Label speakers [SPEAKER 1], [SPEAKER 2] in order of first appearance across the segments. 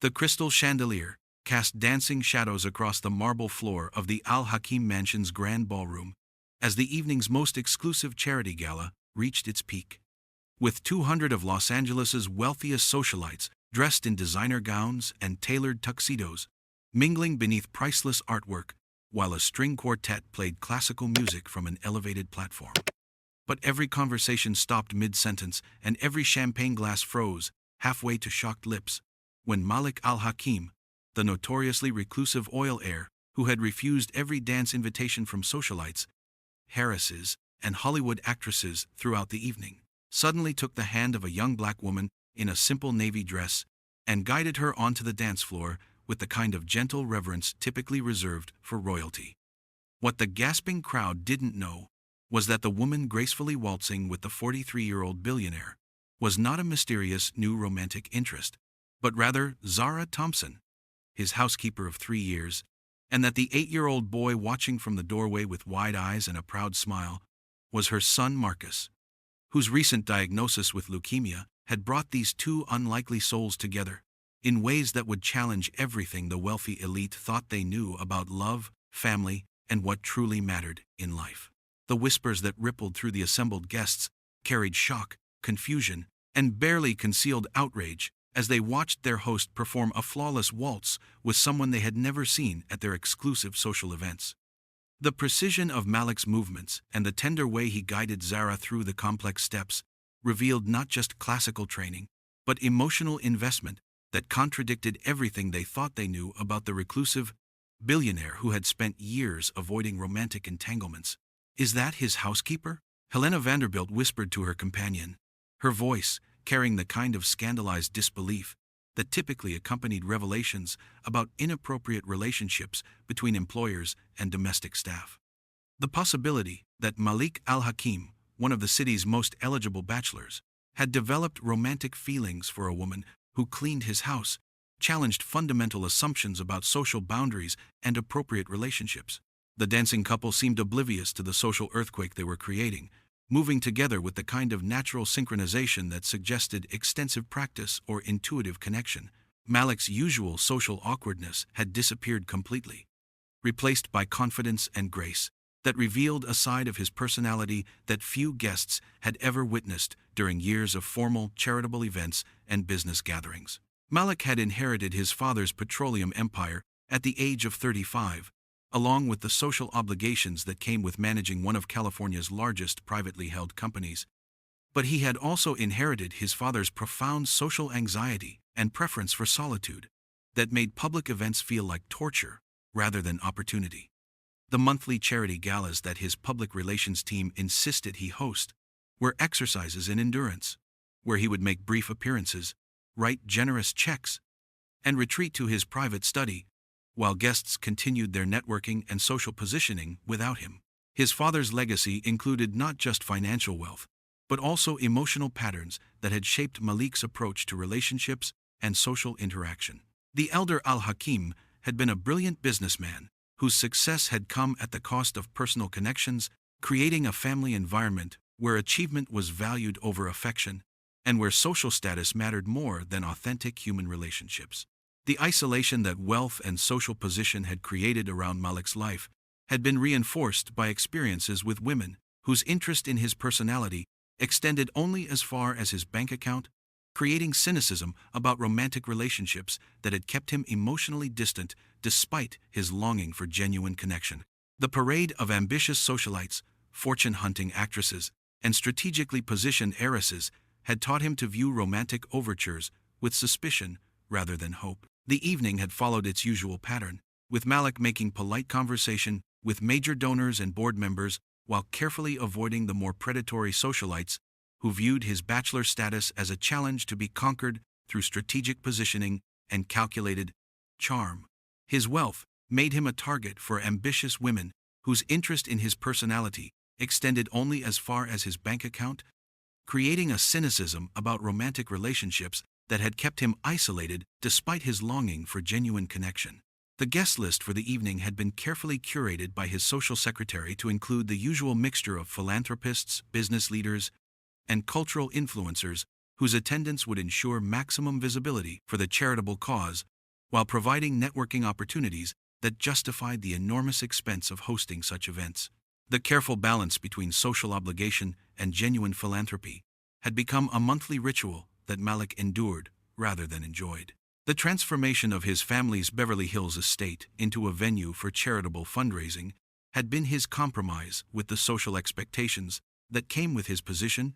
[SPEAKER 1] The crystal chandelier cast dancing shadows across the marble floor of the Al-Hakim Mansion's grand ballroom as the evening's most exclusive charity gala reached its peak. With 200 of Los Angeles's wealthiest socialites dressed in designer gowns and tailored tuxedos, mingling beneath priceless artwork, while a string quartet played classical music from an elevated platform. But every conversation stopped mid-sentence and every champagne glass froze, halfway to shocked lips, when Malik Al-Hakim, the notoriously reclusive oil heir who had refused every dance invitation from socialites, heiresses, and Hollywood actresses throughout the evening, suddenly took the hand of a young black woman in a simple navy dress and guided her onto the dance floor with the kind of gentle reverence typically reserved for royalty. What the gasping crowd didn't know was that the woman gracefully waltzing with the 43-year-old billionaire was not a mysterious new romantic interest, but rather Zara Thompson, his housekeeper of 3 years, and that the 8-year-old boy watching from the doorway with wide eyes and a proud smile was her son Marcus, whose recent diagnosis with leukemia had brought these two unlikely souls together in ways that would challenge everything the wealthy elite thought they knew about love, family, and what truly mattered in life. The whispers that rippled through the assembled guests carried shock, confusion, and barely concealed outrage as they watched their host perform a flawless waltz with someone they had never seen at their exclusive social events. The precision of Malik's movements and the tender way he guided Zara through the complex steps revealed not just classical training, but emotional investment that contradicted everything they thought they knew about the reclusive billionaire who had spent years avoiding romantic entanglements. "Is that his housekeeper?" Helena Vanderbilt whispered to her companion, her voice carrying the kind of scandalized disbelief that typically accompanied revelations about inappropriate relationships between employers and domestic staff. The possibility that Malik Al-Hakim, one of the city's most eligible bachelors, had developed romantic feelings for a woman who cleaned his house challenged fundamental assumptions about social boundaries and appropriate relationships. The dancing couple seemed oblivious to the social earthquake they were creating, moving together with the kind of natural synchronization that suggested extensive practice or intuitive connection. Malik's usual social awkwardness had disappeared completely, replaced by confidence and grace that revealed a side of his personality that few guests had ever witnessed during years of formal charitable events and business gatherings. Malik had inherited his father's petroleum empire at the age of 35, along with the social obligations that came with managing one of California's largest privately held companies. But he had also inherited his father's profound social anxiety and preference for solitude that made public events feel like torture rather than opportunity. The monthly charity galas that his public relations team insisted he host were exercises in endurance, where he would make brief appearances, write generous checks, and retreat to his private study, while guests continued their networking and social positioning without him. His father's legacy included not just financial wealth, but also emotional patterns that had shaped Malik's approach to relationships and social interaction. The elder Al-Hakim had been a brilliant businessman whose success had come at the cost of personal connections, creating a family environment where achievement was valued over affection and where social status mattered more than authentic human relationships. The isolation that wealth and social position had created around Malik's life had been reinforced by experiences with women whose interest in his personality extended only as far as his bank account, creating cynicism about romantic relationships that had kept him emotionally distant despite his longing for genuine connection. The parade of ambitious socialites, fortune-hunting actresses, and strategically positioned heiresses had taught him to view romantic overtures with suspicion rather than hope. The evening had followed its usual pattern, with Malik making polite conversation with major donors and board members while carefully avoiding the more predatory socialites who viewed his bachelor status as a challenge to be conquered through strategic positioning and calculated charm. His wealth made him a target for ambitious women whose interest in his personality extended only as far as his bank account, creating a cynicism about romantic relationships that had kept him isolated despite his longing for genuine connection. The guest list for the evening had been carefully curated by his social secretary to include the usual mixture of philanthropists, business leaders, and cultural influencers whose attendance would ensure maximum visibility for the charitable cause while providing networking opportunities that justified the enormous expense of hosting such events. The careful balance between social obligation and genuine philanthropy had become a monthly ritual that Malik endured rather than enjoyed. The transformation of his family's Beverly Hills estate into a venue for charitable fundraising had been his compromise with the social expectations that came with his position,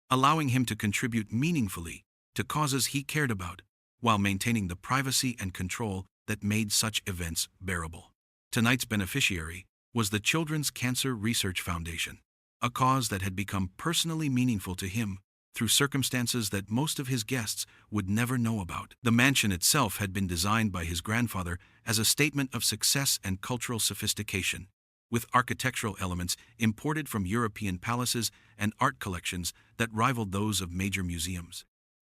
[SPEAKER 1] allowing him to contribute meaningfully to causes he cared about, while maintaining the privacy and control that made such events bearable. Tonight's beneficiary was the Children's Cancer Research Foundation, a cause that had become personally meaningful to him through circumstances that most of his guests would never know about. The mansion itself had been designed by his grandfather as a statement of success and cultural sophistication, with architectural elements imported from European palaces and art collections that rivaled those of major museums.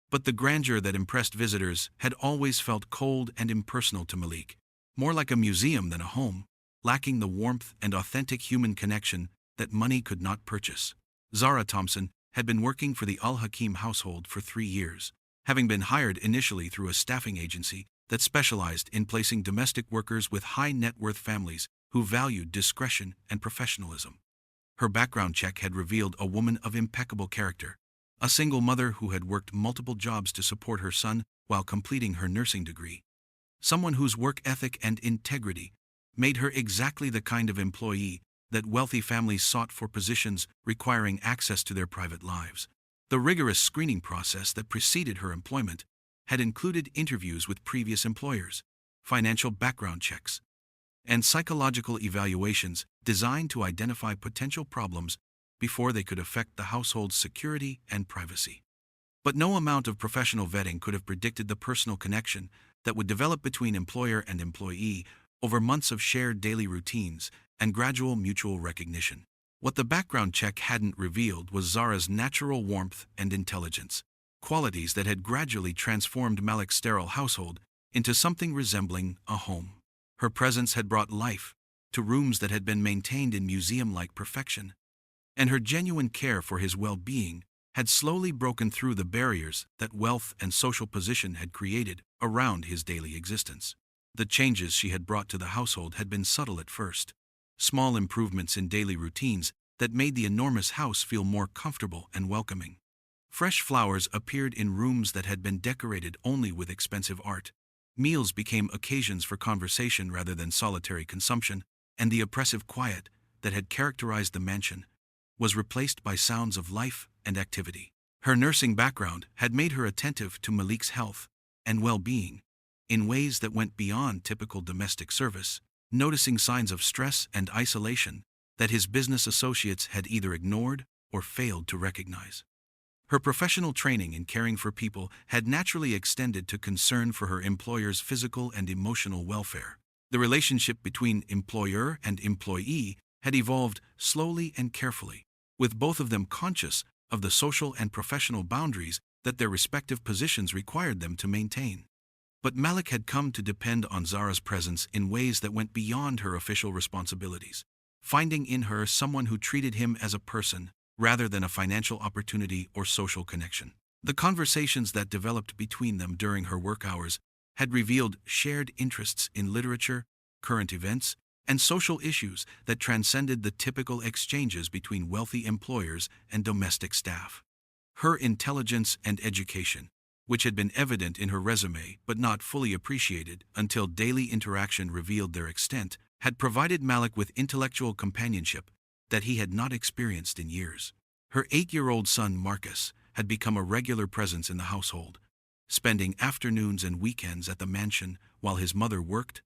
[SPEAKER 1] But the grandeur that impressed visitors had always felt cold and impersonal to Malik, more like a museum than a home, lacking the warmth and authentic human connection that money could not purchase. Zara Thompson had been working for the Al-Hakim household for 3 years, having been hired initially through a staffing agency that specialized in placing domestic workers with high net worth families who valued discretion and professionalism. Her background check had revealed a woman of impeccable character, a single mother who had worked multiple jobs to support her son while completing her nursing degree. Someone whose work ethic and integrity made her exactly the kind of employee that wealthy families sought for positions requiring access to their private lives. The rigorous screening process that preceded her employment had included interviews with previous employers, financial background checks, and psychological evaluations designed to identify potential problems before they could affect the household's security and privacy. But no amount of professional vetting could have predicted the personal connection that would develop between employer and employee over months of shared daily routines and gradual mutual recognition. What the background check hadn't revealed was Zara's natural warmth and intelligence, qualities that had gradually transformed Malik's sterile household into something resembling a home. Her presence had brought life to rooms that had been maintained in museum-like perfection, and her genuine care for his well-being had slowly broken through the barriers that wealth and social position had created around his daily existence. The changes she had brought to the household had been subtle at first, small improvements in daily routines that made the enormous house feel more comfortable and welcoming. Fresh flowers appeared in rooms that had been decorated only with expensive art. Meals became occasions for conversation rather than solitary consumption, and the oppressive quiet that had characterized the mansion was replaced by sounds of life and activity. Her nursing background had made her attentive to Malik's health and well-being in ways that went beyond typical domestic service, noticing signs of stress and isolation that his business associates had either ignored or failed to recognize. Her professional training in caring for people had naturally extended to concern for her employer's physical and emotional welfare. The relationship between employer and employee had evolved slowly and carefully, with both of them conscious of the social and professional boundaries that their respective positions required them to maintain. But Malik had come to depend on Zara's presence in ways that went beyond her official responsibilities, finding in her someone who treated him as a person rather than a financial opportunity or social connection. The conversations that developed between them during her work hours had revealed shared interests in literature, current events, and social issues that transcended the typical exchanges between wealthy employers and domestic staff. Her intelligence and education, which had been evident in her resume but not fully appreciated until daily interaction revealed their extent, had provided Malik with intellectual companionship that he had not experienced in years. Her 8-year-old son Marcus had become a regular presence in the household, spending afternoons and weekends at the mansion while his mother worked,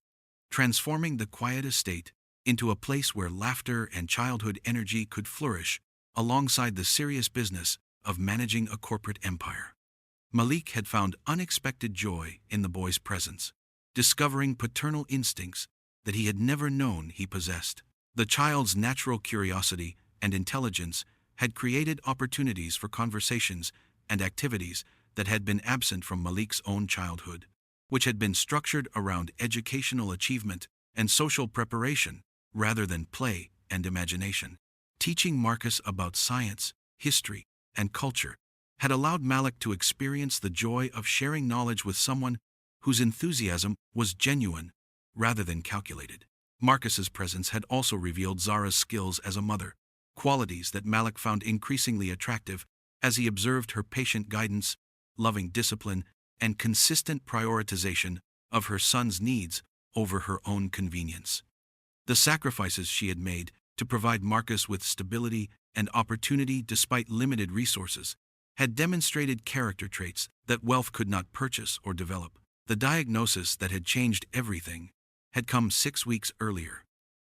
[SPEAKER 1] transforming the quiet estate into a place where laughter and childhood energy could flourish alongside the serious business of managing a corporate empire. Malik had found unexpected joy in the boy's presence, discovering paternal instincts that he had never known he possessed. The child's natural curiosity and intelligence had created opportunities for conversations and activities that had been absent from Malik's own childhood, which had been structured around educational achievement and social preparation rather than play and imagination. Teaching Marcus about science, history, and culture had allowed Malik to experience the joy of sharing knowledge with someone whose enthusiasm was genuine rather than calculated. Marcus's presence had also revealed Zara's skills as a mother, qualities that Malik found increasingly attractive as he observed her patient guidance, loving discipline, and consistent prioritization of her son's needs over her own convenience. The sacrifices she had made to provide Marcus with stability and opportunity despite limited resources had demonstrated character traits that wealth could not purchase or develop. The diagnosis that had changed everything had come 6 weeks earlier,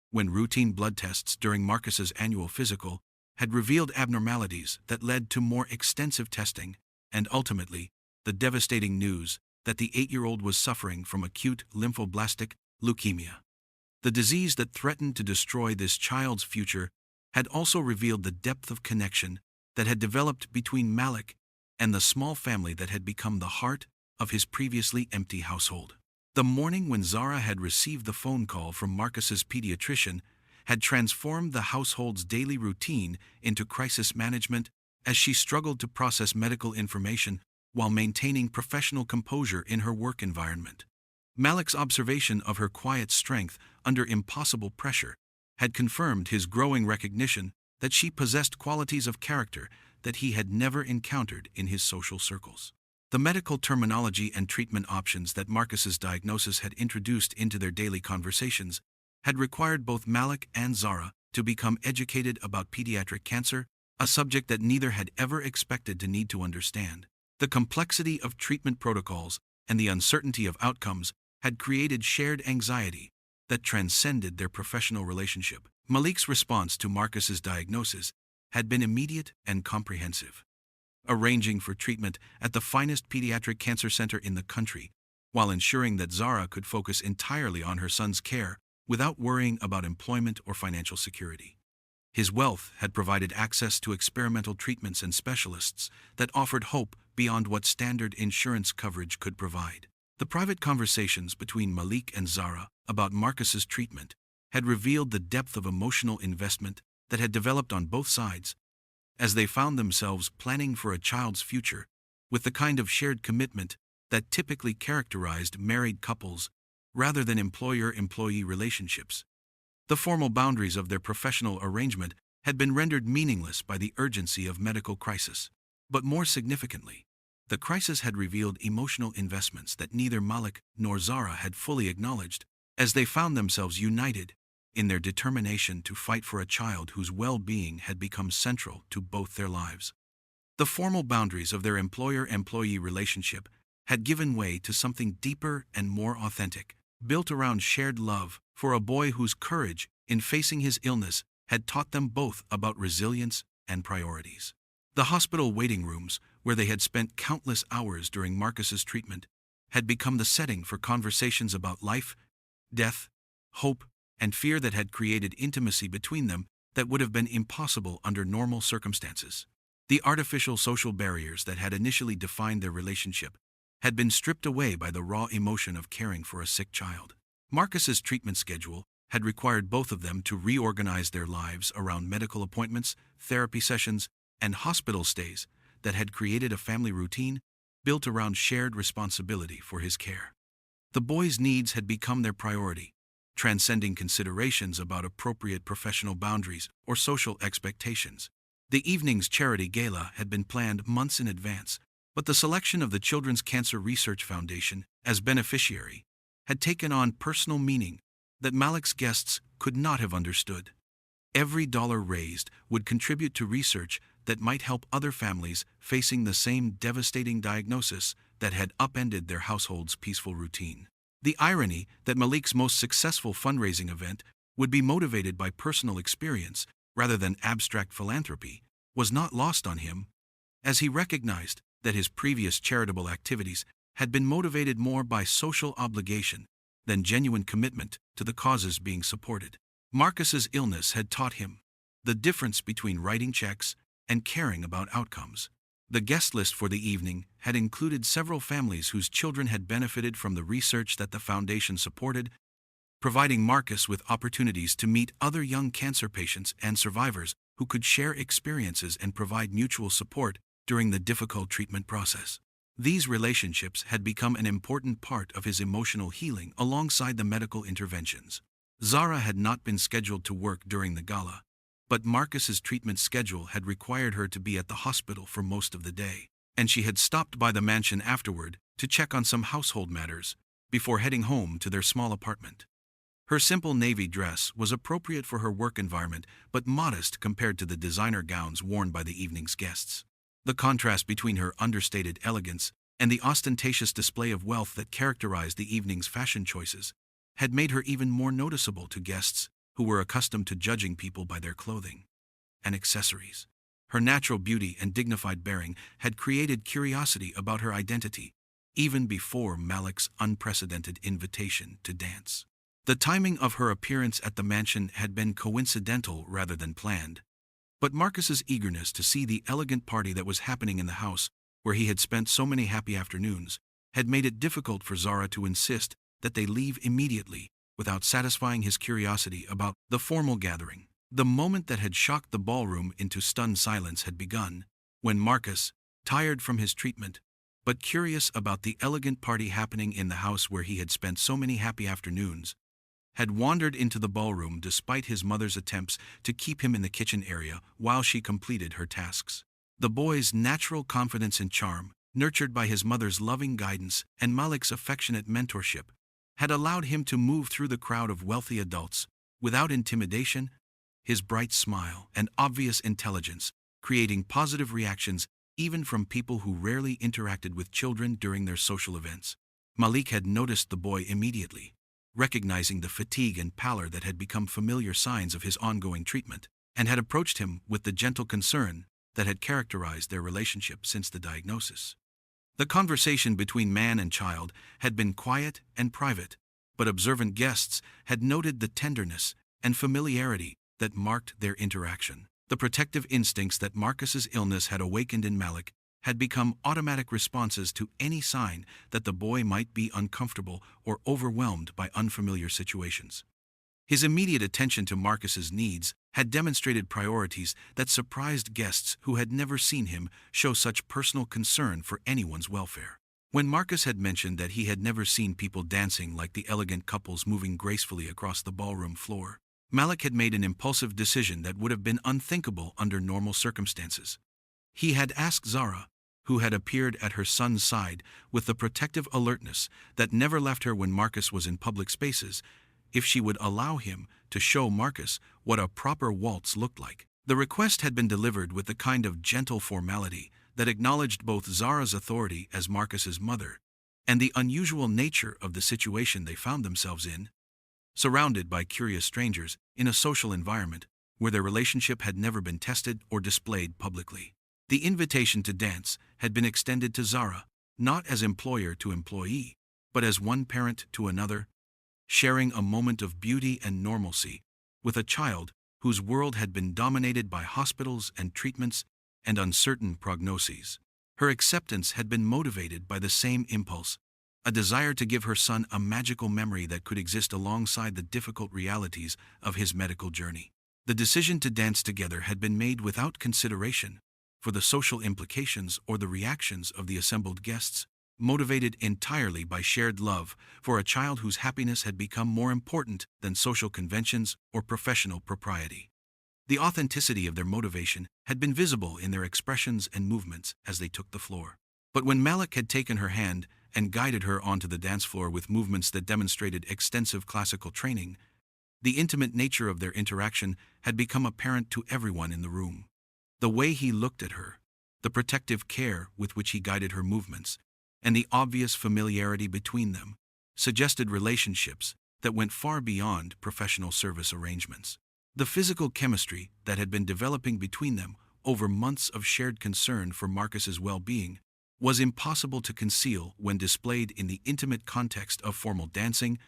[SPEAKER 1] when routine blood tests during Marcus's annual physical had revealed abnormalities that led to more extensive testing, and ultimately, the devastating news that the 8-year-old was suffering from acute lymphoblastic leukemia. The disease that threatened to destroy this child's future had also revealed the depth of connection that had developed between Malik and the small family that had become the heart of his previously empty household. The morning when Zara had received the phone call from Marcus's pediatrician had transformed the household's daily routine into crisis management as she struggled to process medical information while maintaining professional composure in her work environment. Malik's observation of her quiet strength under impossible pressure had confirmed his growing recognition that she possessed qualities of character that he had never encountered in his social circles. The medical terminology and treatment options that Marcus's diagnosis had introduced into their daily conversations had required both Malik and Zara to become educated about pediatric cancer, a subject that neither had ever expected to need to understand. The complexity of treatment protocols and the uncertainty of outcomes had created shared anxiety that transcended their professional relationship. Malik's response to Marcus's diagnosis had been immediate and comprehensive, arranging for treatment at the finest pediatric cancer center in the country, while ensuring that Zara could focus entirely on her son's care without worrying about employment or financial security. His wealth had provided access to experimental treatments and specialists that offered hope beyond what standard insurance coverage could provide. The private conversations between Malik and Zara about Marcus's treatment had revealed the depth of emotional investment that had developed on both sides, as they found themselves planning for a child's future with the kind of shared commitment that typically characterized married couples rather than employer-employee relationships. The formal boundaries of their professional arrangement had been rendered meaningless by the urgency of medical crisis. But more significantly, the crisis had revealed emotional investments that neither Malik nor Zara had fully acknowledged, as they found themselves united in their determination to fight for a child whose well-being had become central to both their lives. The formal boundaries of their employer-employee relationship had given way to something deeper and more authentic, built around shared love for a boy whose courage in facing his illness had taught them both about resilience and priorities. The hospital waiting rooms, where they had spent countless hours during Marcus's treatment, had become the setting for conversations about life, death, hope, and fear that had created intimacy between them that would have been impossible under normal circumstances. The artificial social barriers that had initially defined their relationship had been stripped away by the raw emotion of caring for a sick child. Marcus's treatment schedule had required both of them to reorganize their lives around medical appointments, therapy sessions, and hospital stays that had created a family routine built around shared responsibility for his care. The boy's needs had become their priority, transcending considerations about appropriate professional boundaries or social expectations. The evening's charity gala had been planned months in advance, but the selection of the Children's Cancer Research Foundation as beneficiary had taken on personal meaning that Malik's guests could not have understood. Every dollar raised would contribute to research that might help other families facing the same devastating diagnosis that had upended their household's peaceful routine. The irony that Malik's most successful fundraising event would be motivated by personal experience rather than abstract philanthropy was not lost on him, as he recognized that his previous charitable activities had been motivated more by social obligation than genuine commitment to the causes being supported. Marcus's illness had taught him the difference between writing checks and caring about outcomes. The guest list for the evening had included several families whose children had benefited from the research that the foundation supported, providing Marcus with opportunities to meet other young cancer patients and survivors who could share experiences and provide mutual support during the difficult treatment process. These relationships had become an important part of his emotional healing alongside the medical interventions. Zara had not been scheduled to work during the gala, but Marcus's treatment schedule had required her to be at the hospital for most of the day, and she had stopped by the mansion afterward to check on some household matters before heading home to their small apartment. Her simple navy dress was appropriate for her work environment but modest compared to the designer gowns worn by the evening's guests. The contrast between her understated elegance and the ostentatious display of wealth that characterized the evening's fashion choices had made her even more noticeable to guests who were accustomed to judging people by their clothing and accessories. Her natural beauty and dignified bearing had created curiosity about her identity, even before Malik's unprecedented invitation to dance. The timing of her appearance at the mansion had been coincidental rather than planned, but Marcus's eagerness to see the elegant party that was happening in the house where he had spent so many happy afternoons had made it difficult for Zara to insist that they leave immediately without satisfying his curiosity about the formal gathering. The moment that had shocked the ballroom into stunned silence had begun, when Marcus, tired from his treatment, but curious about the elegant party happening in the house where he had spent so many happy afternoons, had wandered into the ballroom despite his mother's attempts to keep him in the kitchen area while she completed her tasks. The boy's natural confidence and charm, nurtured by his mother's loving guidance and Malik's affectionate mentorship, had allowed him to move through the crowd of wealthy adults without intimidation, his bright smile and obvious intelligence creating positive reactions even from people who rarely interacted with children during their social events. Malik had noticed the boy immediately, recognizing the fatigue and pallor that had become familiar signs of his ongoing treatment, and had approached him with the gentle concern that had characterized their relationship since the diagnosis. The conversation between man and child had been quiet and private, but observant guests had noted the tenderness and familiarity that marked their interaction. The protective instincts that Marcus's illness had awakened in Malik had become automatic responses to any sign that the boy might be uncomfortable or overwhelmed by unfamiliar situations. His immediate attention to Marcus's needs had demonstrated priorities that surprised guests who had never seen him show such personal concern for anyone's welfare. When Marcus had mentioned that he had never seen people dancing like the elegant couples moving gracefully across the ballroom floor, Malik had made an impulsive decision that would have been unthinkable under normal circumstances. He had asked Zara, who had appeared at her son's side with the protective alertness that never left her when Marcus was in public spaces, if she would allow him to show Marcus what a proper waltz looked like. The request had been delivered with the kind of gentle formality that acknowledged both Zara's authority as Marcus's mother and the unusual nature of the situation they found themselves in, surrounded by curious strangers in a social environment where their relationship had never been tested or displayed publicly. The invitation to dance had been extended to Zara, not as employer to employee, but as one parent to another, sharing a moment of beauty and normalcy with a child whose world had been dominated by hospitals and treatments and uncertain prognoses. Her acceptance had been motivated by the same impulse, a desire to give her son a magical memory that could exist alongside the difficult realities of his medical journey. The decision to dance together had been made without consideration for the social implications or the reactions of the assembled guests, motivated entirely by shared love for a child whose happiness had become more important than social conventions or professional propriety. The authenticity of their motivation had been visible in their expressions and movements as they took the floor. But when Malik had taken her hand and guided her onto the dance floor with movements that demonstrated extensive classical training, the intimate nature of their interaction had become apparent to everyone in the room. The way he looked at her, the protective care with which he guided her movements, and the obvious familiarity between them suggested relationships that went far beyond professional service arrangements. The physical chemistry that had been developing between them over months of shared concern for Marcus's well-being was impossible to conceal when displayed in the intimate context of formal dancing,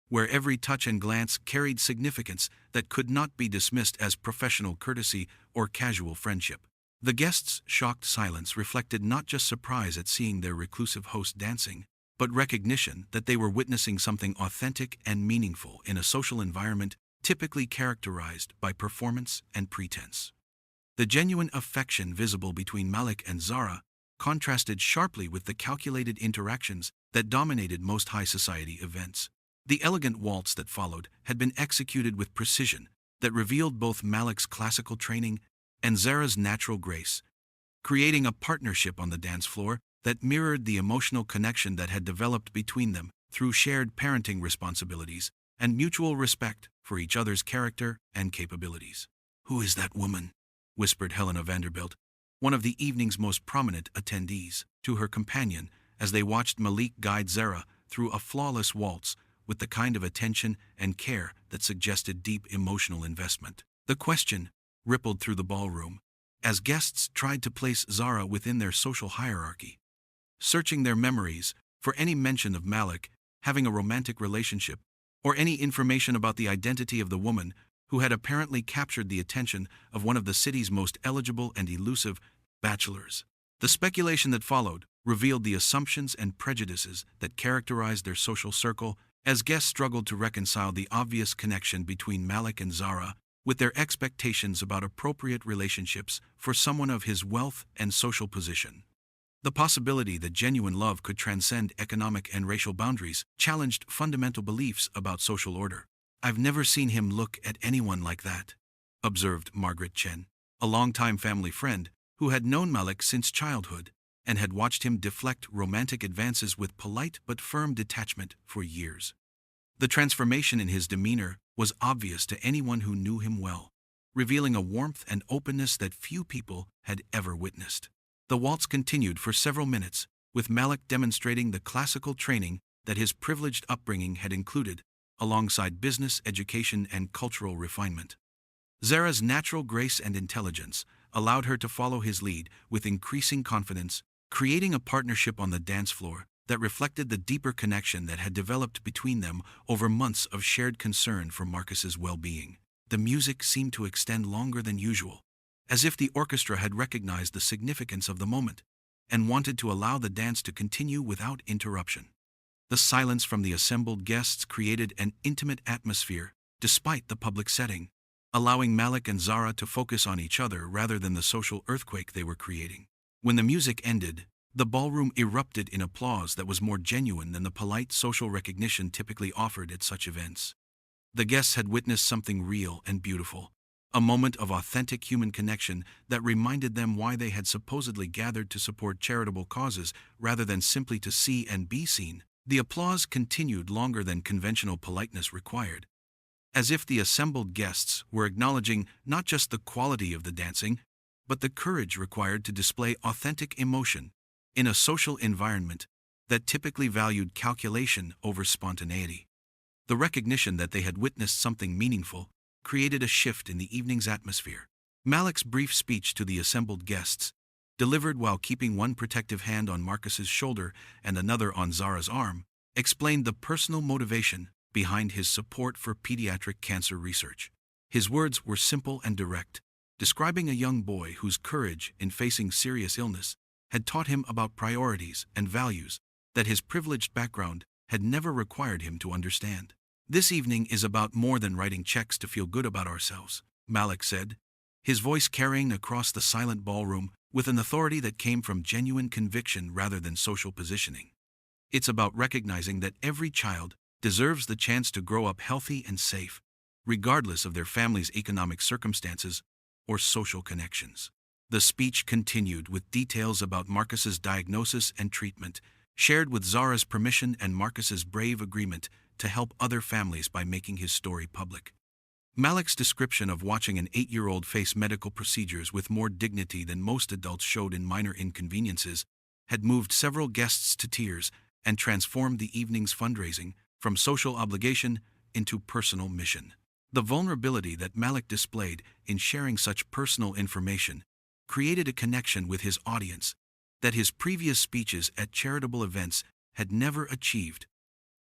[SPEAKER 1] where every touch and glance carried significance that could not be dismissed as professional courtesy or casual friendship. The guests' shocked silence reflected not just surprise at seeing their reclusive host dancing, but recognition that they were witnessing something authentic and meaningful in a social environment typically characterized by performance and pretense. The genuine affection visible between Malik and Zara contrasted sharply with the calculated interactions that dominated most high society events. The elegant waltz that followed had been executed with precision that revealed both Malik's classical training and Zara's natural grace, creating a partnership on the dance floor that mirrored the emotional connection that had developed between them through shared parenting responsibilities and mutual respect for each other's character and capabilities. "Who is that woman?" whispered Helena Vanderbilt, one of the evening's most prominent attendees, to her companion as they watched Malik guide Zara through a flawless waltz with the kind of attention and care that suggested deep emotional investment. The question rippled through the ballroom as guests tried to place Zara within their social hierarchy, searching their memories for any mention of Malik having a romantic relationship or any information about the identity of the woman who had apparently captured the attention of one of the city's most eligible and elusive bachelors. The speculation that followed revealed the assumptions and prejudices that characterized their social circle as guests struggled to reconcile the obvious connection between Malik and Zara with their expectations about appropriate relationships for someone of his wealth and social position. The possibility that genuine love could transcend economic and racial boundaries challenged fundamental beliefs about social order. "I've never seen him look at anyone like that," observed Margaret Chen, a longtime family friend who had known Malik since childhood and had watched him deflect romantic advances with polite but firm detachment for years. The transformation in his demeanor was obvious to anyone who knew him well, revealing a warmth and openness that few people had ever witnessed. The waltz continued for several minutes, with Malik demonstrating the classical training that his privileged upbringing had included, alongside business, education, and cultural refinement. Zara's natural grace and intelligence allowed her to follow his lead with increasing confidence, creating a partnership on the dance floor that reflected the deeper connection that had developed between them over months of shared concern for Marcus's well-being. The music seemed to extend longer than usual, as if the orchestra had recognized the significance of the moment and wanted to allow the dance to continue without interruption. The silence from the assembled guests created an intimate atmosphere despite the public setting, allowing Malik and Zara to focus on each other rather than the social earthquake they were creating. When the music ended, the ballroom erupted in applause that was more genuine than the polite social recognition typically offered at such events. The guests had witnessed something real and beautiful, a moment of authentic human connection that reminded them why they had supposedly gathered to support charitable causes rather than simply to see and be seen. The applause continued longer than conventional politeness required, as if the assembled guests were acknowledging not just the quality of the dancing, but the courage required to display authentic emotion in a social environment that typically valued calculation over spontaneity. The recognition that they had witnessed something meaningful created a shift in the evening's atmosphere. Malik's brief speech to the assembled guests, delivered while keeping one protective hand on Marcus's shoulder and another on Zara's arm, explained the personal motivation behind his support for pediatric cancer research. His words were simple and direct, describing a young boy whose courage in facing serious illness had taught him about priorities and values that his privileged background had never required him to understand. "This evening is about more than writing checks to feel good about ourselves," Malik said, his voice carrying across the silent ballroom with an authority that came from genuine conviction rather than social positioning. "It's about recognizing that every child deserves the chance to grow up healthy and safe, regardless of their family's economic circumstances or social connections." The speech continued with details about Marcus's diagnosis and treatment, shared with Zara's permission and Marcus's brave agreement to help other families by making his story public. Malik's description of watching an 8-year-old face medical procedures with more dignity than most adults showed in minor inconveniences had moved several guests to tears and transformed the evening's fundraising from social obligation into personal mission. The vulnerability that Malik displayed in sharing such personal information created a connection with his audience that his previous speeches at charitable events had never achieved,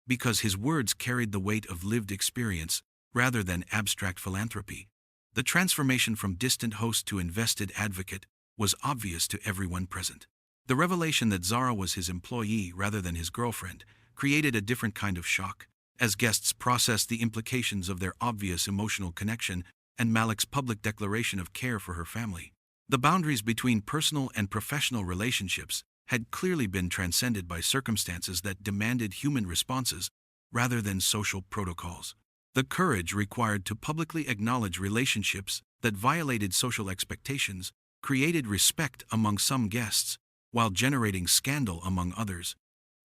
[SPEAKER 1] because his words carried the weight of lived experience rather than abstract philanthropy. The transformation from distant host to invested advocate was obvious to everyone present. The revelation that Zara was his employee rather than his girlfriend created a different kind of shock, as guests processed the implications of their obvious emotional connection and Malik's public declaration of care for her family. The boundaries between personal and professional relationships had clearly been transcended by circumstances that demanded human responses rather than social protocols. The courage required to publicly acknowledge relationships that violated social expectations created respect among some guests, while generating scandal among others.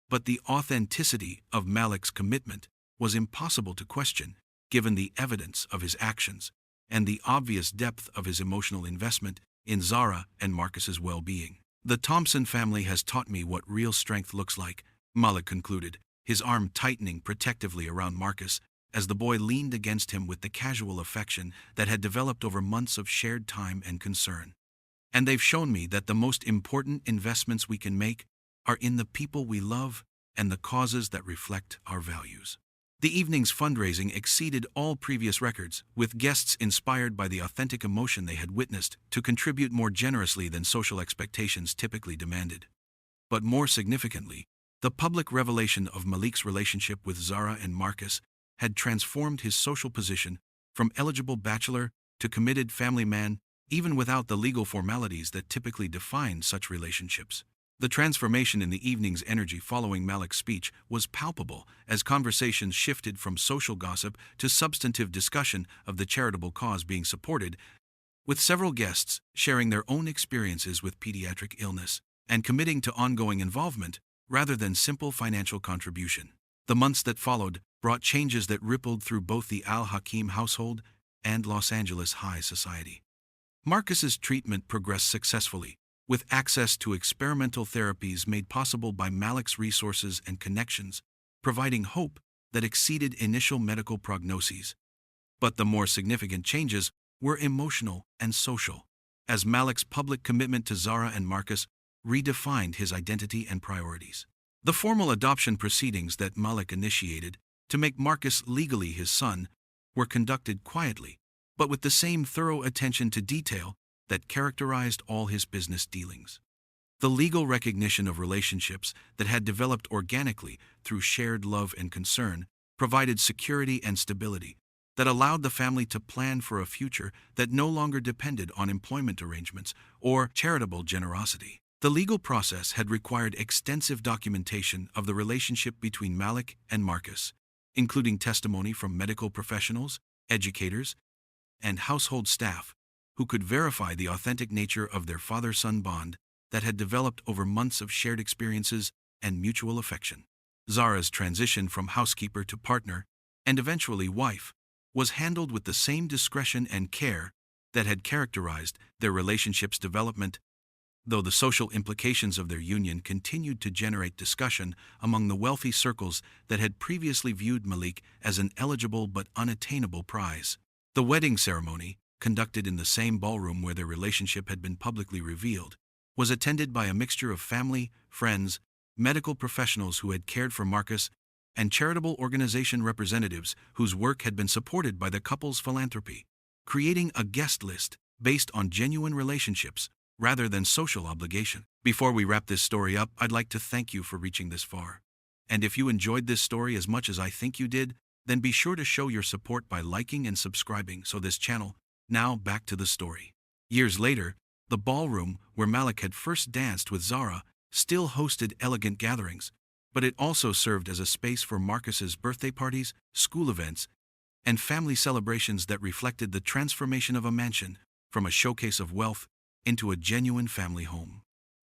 [SPEAKER 1] But the authenticity of Malik's commitment was impossible to question, given the evidence of his actions and the obvious depth of his emotional investment in Zara and Marcus's well-being. "The Thompson family has taught me what real strength looks like," Malik concluded, his arm tightening protectively around Marcus as the boy leaned against him with the casual affection that had developed over months of shared time and concern. "And they've shown me that the most important investments we can make are in the people we love and the causes that reflect our values." The evening's fundraising exceeded all previous records, with guests inspired by the authentic emotion they had witnessed to contribute more generously than social expectations typically demanded. But more significantly, the public revelation of Malik's relationship with Zara and Marcus had transformed his social position from eligible bachelor to committed family man, even without the legal formalities that typically define such relationships. The transformation in the evening's energy following Malik's speech was palpable as conversations shifted from social gossip to substantive discussion of the charitable cause being supported, with several guests sharing their own experiences with pediatric illness and committing to ongoing involvement rather than simple financial contribution. The months that followed brought changes that rippled through both the Al-Hakim household and Los Angeles high society. Marcus's treatment progressed successfully, with access to experimental therapies made possible by Malik's resources and connections, providing hope that exceeded initial medical prognoses. But the more significant changes were emotional and social, as Malik's public commitment to Zara and Marcus redefined his identity and priorities. The formal adoption proceedings that Malik initiated to make Marcus legally his son were conducted quietly, but with the same thorough attention to detail that characterized all his business dealings. The legal recognition of relationships that had developed organically through shared love and concern provided security and stability that allowed the family to plan for a future that no longer depended on employment arrangements or charitable generosity. The legal process had required extensive documentation of the relationship between Malik and Marcus, including testimony from medical professionals, educators, and household staff who could verify the authentic nature of their father-son bond that had developed over months of shared experiences and mutual affection. Zara's transition from housekeeper to partner, and eventually wife, was handled with the same discretion and care that had characterized their relationship's development, though the social implications of their union continued to generate discussion among the wealthy circles that had previously viewed Malik as an eligible but unattainable prize. The wedding ceremony, conducted in the same ballroom where their relationship had been publicly revealed, was attended by a mixture of family, friends, medical professionals who had cared for Marcus, and charitable organization representatives whose work had been supported by the couple's philanthropy, creating a guest list based on genuine relationships rather than social obligation. Before we wrap this story up, I'd like to thank you for reaching this far. And if you enjoyed this story as much as I think you did, then be sure to show your support by liking and subscribing so this channel. Now back to the story. Years later, the ballroom where Malik had first danced with Zara still hosted elegant gatherings, but it also served as a space for Marcus's birthday parties, school events, and family celebrations that reflected the transformation of a mansion from a showcase of wealth into a genuine family home.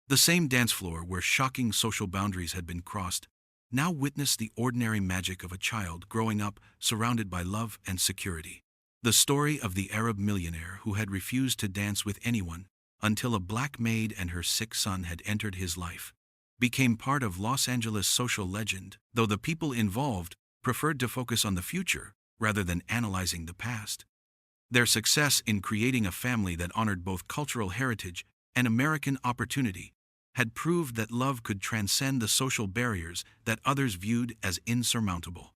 [SPEAKER 1] The same dance floor where shocking social boundaries had been crossed now witnessed the ordinary magic of a child growing up surrounded by love and security. The story of the Arab millionaire who had refused to dance with anyone until a black maid and her sick son had entered his life became part of Los Angeles social legend, though the people involved preferred to focus on the future rather than analyzing the past. Their success in creating a family that honored both cultural heritage and American opportunity had proved that love could transcend the social barriers that others viewed as insurmountable.